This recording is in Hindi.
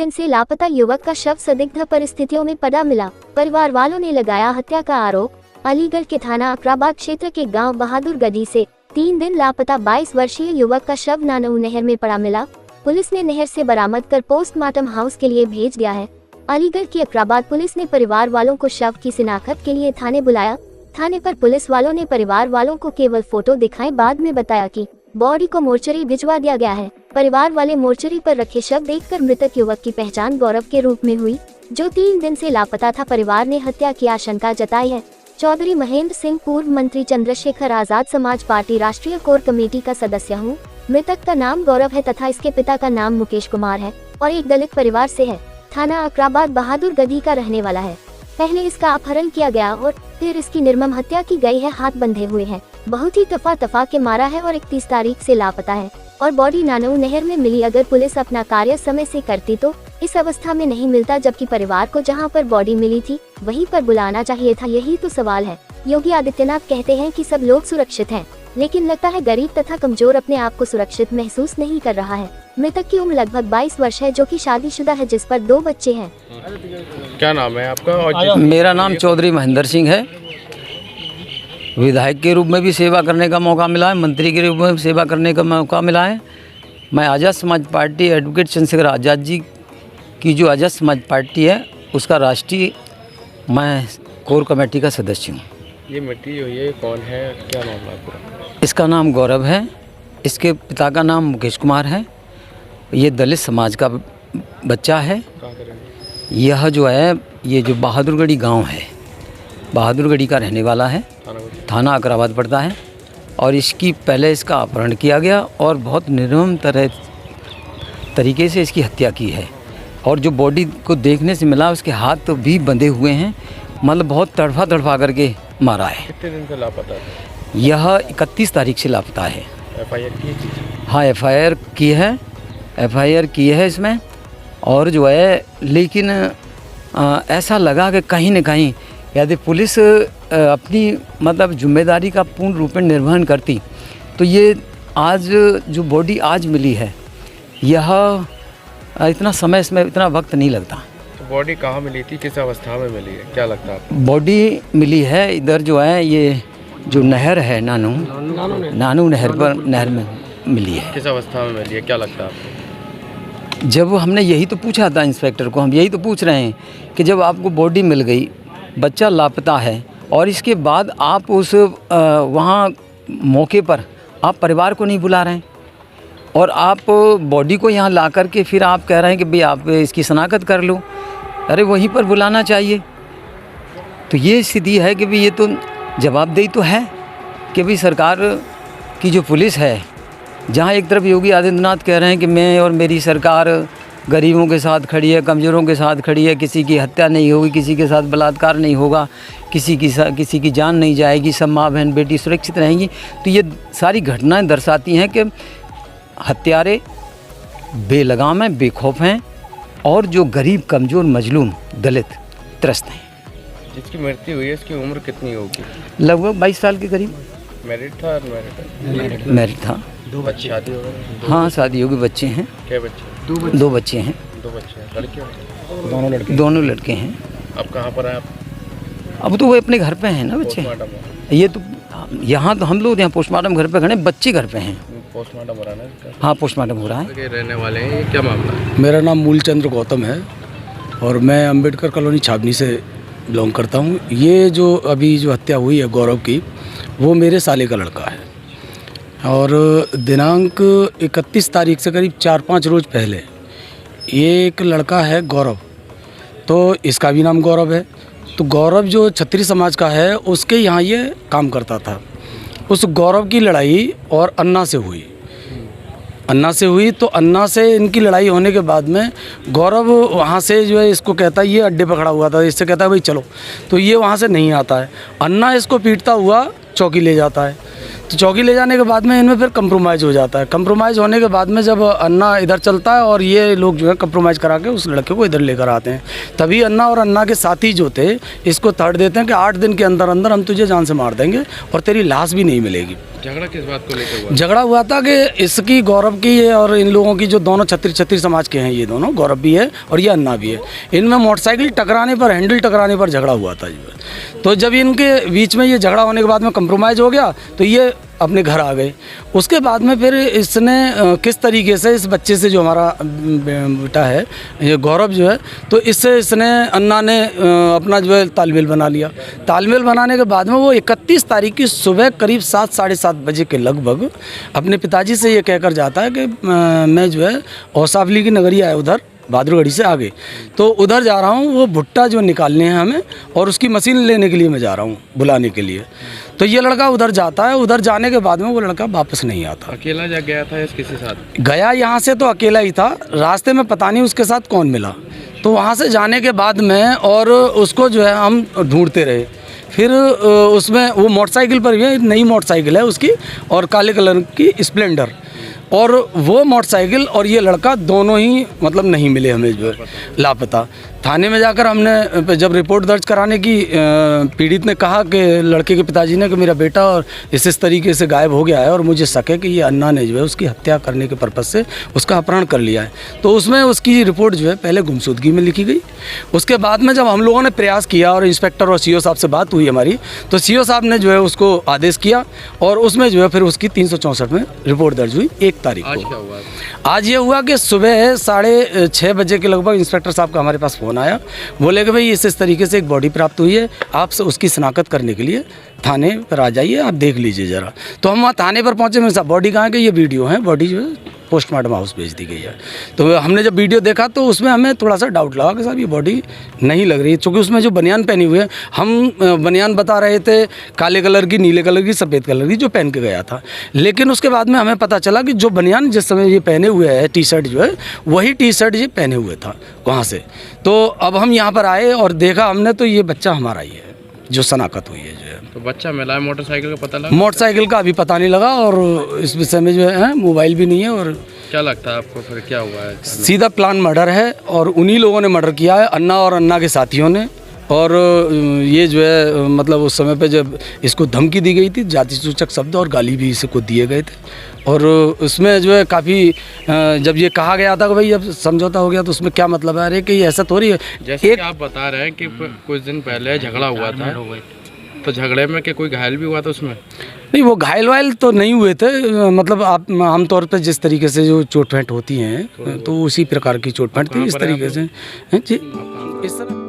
दिन से लापता युवक का शव संदिग्ध परिस्थितियों में पड़ा मिला। परिवार वालों ने लगाया हत्या का आरोप। अलीगढ़ के थाना अकराबाद क्षेत्र के गांव बहादुरगढ़ी से 3 दिन लापता 22 वर्षीय युवक का शव नानऊ नहर में पड़ा मिला। पुलिस ने नहर से बरामद कर पोस्टमार्टम हाउस के लिए भेज दिया है। अलीगढ़ की अकराबाद पुलिस ने परिवार वालों को शव की शिनाख्त के लिए थाने बुलाया। थाने पर पुलिस वालों ने परिवार वालों को केवल फोटो दिखाए, बाद में बताया कि बॉडी को मोर्चरी भिजवा दिया गया है। परिवार वाले मोर्चरी पर रखे शव देखकर मृतक युवक की पहचान गौरव के रूप में हुई, जो 3 दिन से लापता था। परिवार ने हत्या की आशंका जताई है। चौधरी महेंद्र सिंह पूर्व मंत्री चंद्रशेखर आजाद समाज पार्टी राष्ट्रीय कोर कमेटी का सदस्य हूँ। मृतक का नाम गौरव है तथा इसके पिता का नाम मुकेश कुमार है और एक दलित परिवार से है। थाना अकराबाद बहादुरगढ़ी का रहने वाला है। पहले इसका अपहरण किया गया और फिर इसकी निर्मम हत्या की गई है। हाथ बंधे हुए हैं, बहुत ही तफा के मारा है और 31 तारीख से लापता है और बॉडी नानऊ नहर में मिली। अगर पुलिस अपना कार्य समय से करती तो इस अवस्था में नहीं मिलता, जबकि परिवार को जहां पर बॉडी मिली थी वहीं पर बुलाना चाहिए था। यही तो सवाल है। योगी आदित्यनाथ कहते हैं कि सब लोग सुरक्षित हैं, लेकिन लगता है गरीब तथा कमजोर अपने आप को सुरक्षित महसूस नहीं कर रहा है। मृतक की उम्र लगभग 22 वर्ष है, जो कि शादीशुदा है, जिस पर 2 बच्चे हैं। क्या नाम है आपका? मेरा नाम चौधरी महेंद्र सिंह है। विधायक के रूप में भी सेवा करने का मौका मिला है, मंत्री के रूप में सेवा करने का मौका मिला है। मैं आज़ाद समाज पार्टी एडवोकेट चंद्रशेखर आज़ाद जी की जो आज़ाद समाज पार्टी है उसका राष्ट्रीय मैं कोर कमेटी का सदस्य हूँ। ये मिट्टी हुई है, कौन है, क्या नाम है आपका? इसका नाम गौरव है, इसके पिता का नाम मुकेश कुमार है। ये दलित समाज का बच्चा है। यह जो है ये जो बहादुरगढ़ी गांव है, बहादुरगढ़ी का रहने वाला है। थाना अकराबाद पड़ता है और इसकी पहले इसका अपहरण किया गया और बहुत निर्मम तरीके से इसकी हत्या की है। और जो बॉडी को देखने से मिला उसके हाथ तो भी बंधे हुए हैं, मतलब बहुत तड़फा करके मारा है। कितने दिन से लापता है? यह 31 तारीख से लापता है। FIR की? हाँ, FIR की है इसमें। और जो है लेकिन ऐसा लगा कि कहीं न कहीं यदि पुलिस अपनी मतलब जिम्मेदारी का पूर्ण रूप में निर्वहन करती तो ये आज जो बॉडी आज मिली है यह इतना समय इसमें इतना वक्त नहीं लगता। तो बॉडी कहाँ मिली थी, किस अवस्था में मिली है, क्या लगता है आपको? बॉडी मिली है इधर जो है ये जो नहर है नानू नहर में मिली है। किस अवस्था में मिली है, क्या लगता है आपको? जब हमने यही तो पूछा था इंस्पेक्टर को, हम यही तो पूछ रहे हैं कि जब आपको बॉडी मिल गई, बच्चा लापता है और इसके बाद आप उस वहाँ मौके पर आप परिवार को नहीं बुला रहे हैं और आप बॉडी को यहाँ ला कर के फिर आप कह रहे हैं कि भाई आप इसकी शनाख्त कर लो। अरे वहीं पर बुलाना चाहिए। तो ये स्थिति है कि भाई ये तो जवाबदेही तो है कि भाई सरकार की जो पुलिस है, जहाँ एक तरफ योगी आदित्यनाथ कह रहे हैं कि मैं और मेरी सरकार गरीबों के साथ खड़ी है, कमज़ोरों के साथ खड़ी है, किसी की हत्या नहीं होगी, किसी के साथ बलात्कार नहीं होगा, किसी की जान नहीं जाएगी, सब माँ बहन बेटी सुरक्षित रहेंगी। तो ये सारी घटनाएं दर्शाती हैं कि हत्यारे बेलगाम हैं, बेखौफ हैं और जो गरीब कमज़ोर मजलूम दलित त्रस्त हैं। जिसकी मृत्यु हुई है इसकी उम्र कितनी होगी? लगभग 22 साल के करीब। मैरिड था? मैरिड था। 2 बच्चे? शादी हो गई? हाँ, शादी होगी, बच्चे हैं। क्या बच्चे? 2 बच्चे हैं। 2 बच्चे हैं, लड़के? दोनों लड़के हैं। अब कहाँ पर है आप? अब तो वो अपने घर पे हैं ना बच्चे। ये तो यहाँ तो हम लोग यहाँ पोस्टमार्टम घर पे खड़े, बच्चे घर पे हैं। पोस्टमार्टम हो रहा है ना? हाँ, पोस्टमार्टम हो रहा है। रहने वाले हैं, ये क्या मामला है? मेरा नाम मूलचंद्र गौतम है और मैं अंबेडकर कॉलोनी छावनी से बिलोंग करता हूँ। ये जो अभी जो हत्या हुई है गौरव की, वो मेरे साले का लड़का है और दिनांक 31 तारीख से करीब 4-5 रोज़ पहले ये एक लड़का है गौरव, तो इसका भी नाम गौरव है। तो गौरव जो क्षत्रिय समाज का है उसके यहाँ ये काम करता था। उस गौरव की लड़ाई और अन्ना से हुई। तो अन्ना से इनकी लड़ाई होने के बाद में गौरव वहाँ से जो है इसको कहता है, ये अड्डे पर खड़ा हुआ था, इससे कहता है भाई चलो, तो ये वहाँ से नहीं आता है। अन्ना इसको पीटता हुआ चौकी ले जाता है। तो चौकी ले जाने के बाद में इनमें फिर कंप्रोमाइज़ हो जाता है। कंप्रोमाइज़ होने के बाद में जब अन्ना इधर चलता है और ये लोग जो है कंप्रोमाइज़ करा के उस लड़के को इधर लेकर आते हैं, तभी अन्ना और अन्ना के साथी जो थे इसको थर्ड देते हैं कि 8 दिन के अंदर अंदर हम तुझे जान से मार देंगे और तेरी लाश भी नहीं मिलेगी। झगड़ा किस बात को लेकर हुआ? झगड़ा हुआ था कि इसकी, गौरव की ये और इन लोगों की, जो दोनों छत्री समाज के हैं ये दोनों, गौरव भी है और ये अन्ना भी है, इनमें मोटरसाइकिल टकराने पर, हैंडल टकराने पर झगड़ा हुआ था। तो जब इनके बीच में ये झगड़ा होने के बाद में कंप्रोमाइज़ हो गया तो ये अपने घर आ गए। उसके बाद में फिर इसने किस तरीके से इस बच्चे से, जो हमारा बेटा है ये गौरव जो है, तो इससे इसने, अन्ना ने अपना जो है तालमेल बना लिया। तालमेल बनाने के बाद में वो 31 तारीख की सुबह करीब 7 साढ़े 7 बजे के लगभग अपने पिताजी से ये कहकर जाता है कि मैं जो है औसावली की नगरिया है उधर बहादुरगढ़ी से आगे, तो उधर जा रहा हूँ, वो भुट्टा जो निकालने हैं हमें और उसकी मशीन लेने के लिए मैं जा रहा हूँ, बुलाने के लिए। तो ये लड़का उधर जाता है। उधर जाने के बाद में वो लड़का वापस नहीं आता। अकेला जा गया था या किसी साथ गया? यहाँ से तो अकेला ही था, रास्ते में पता नहीं उसके साथ कौन मिला। तो वहाँ से जाने के बाद में और उसको जो है हम ढूंढते रहे। फिर उसमें वो मोटरसाइकिल पर भी, नई मोटरसाइकिल है उसकी और काले कलर की स्प्लेंडर, और वो मोटरसाइकिल और ये लड़का दोनों ही मतलब नहीं मिले हमें, जो है लापता। थाने में जाकर हमने जब रिपोर्ट दर्ज कराने की, पीड़ित ने कहा कि लड़के के पिताजी ने, कि मेरा बेटा और इस तरीके से गायब हो गया है और मुझे शक है कि ये अन्ना ने जो है उसकी हत्या करने के पर्पज़ से उसका अपहरण कर लिया है। तो उसमें उसकी रिपोर्ट जो है पहले गुमशुदगी में लिखी गई। उसके बाद में जब हम लोगों ने प्रयास किया और इंस्पेक्टर और सीओ साहब से बात हुई हमारी, तो सीओ साहब ने जो है उसको आदेश किया और उसमें जो है फिर उसकी 364 में रिपोर्ट दर्ज हुई 1 तारीख आज को। क्या हुआ? आज ये हुआ कि सुबह 6:30 बजे के लगभग इंस्पेक्टर साहब का हमारे पास फ़ोन आया। बोले कि भाई इस तरीके से एक बॉडी प्राप्त हुई है, आप उसकी शनाख्त करने के लिए थाने पर आ जाइए, आप देख लीजिए ज़रा। तो हम वहाँ थाने पर पहुँचे। मेरे साहब बॉडी कहाँ है? ये वीडियो है, बॉडी जो है पोस्टमार्टम हाउस भेज दी गई है। तो हमने जब वीडियो देखा तो उसमें हमें थोड़ा सा डाउट लगा कि साहब ये बॉडी नहीं लग रही, क्योंकि उसमें जो बनियान पहनी हुई है, हम बनियान बता रहे थे काले कलर की, नीले कलर की, सफ़ेद कलर की, जो पहन के गया था। लेकिन उसके बाद में हमें पता चला कि जो बनियान जिस समय ये पहने हुए है, टी शर्ट जो है, वही टी शर्ट ये पहने हुए था वहाँ से। तो अब हम यहाँ पर आए और देखा हमने, तो ये बच्चा हमारा ही है जो शनाख्त हुई है जो है। तो बच्चा मिला है, मोटरसाइकिल का पता लगा? मोटरसाइकिल का अभी पता नहीं लगा और इस विषय में जो है मोबाइल भी नहीं है। और क्या लगता है आपको फिर क्या हुआ है? सीधा प्लान मर्डर है और उन्हीं लोगों ने मर्डर किया है, अन्ना और अन्ना के साथियों ने। और ये जो है मतलब उस समय पे जब इसको धमकी दी गई थी, जाति सूचक शब्द और गाली भी इसको दिए गए थे। और उसमें जो है काफ़ी, जब ये कहा गया था कि भाई अब समझौता हो गया, तो उसमें क्या मतलब है? अरे कि ये ऐसा थोड़ी है। जैसे कि आप बता रहे हैं कि कुछ दिन पहले झगड़ा हुआ था, तो झगड़े में क्या कोई घायल भी हुआ था उसमें? नहीं, वो घायल वायल तो नहीं हुए थे। मतलब आप आमतौर पर जिस तरीके से जो चोट फेंट होती हैं, तो उसी प्रकार की चोट फेंट थी इस तरीके से। जी, इस तरह।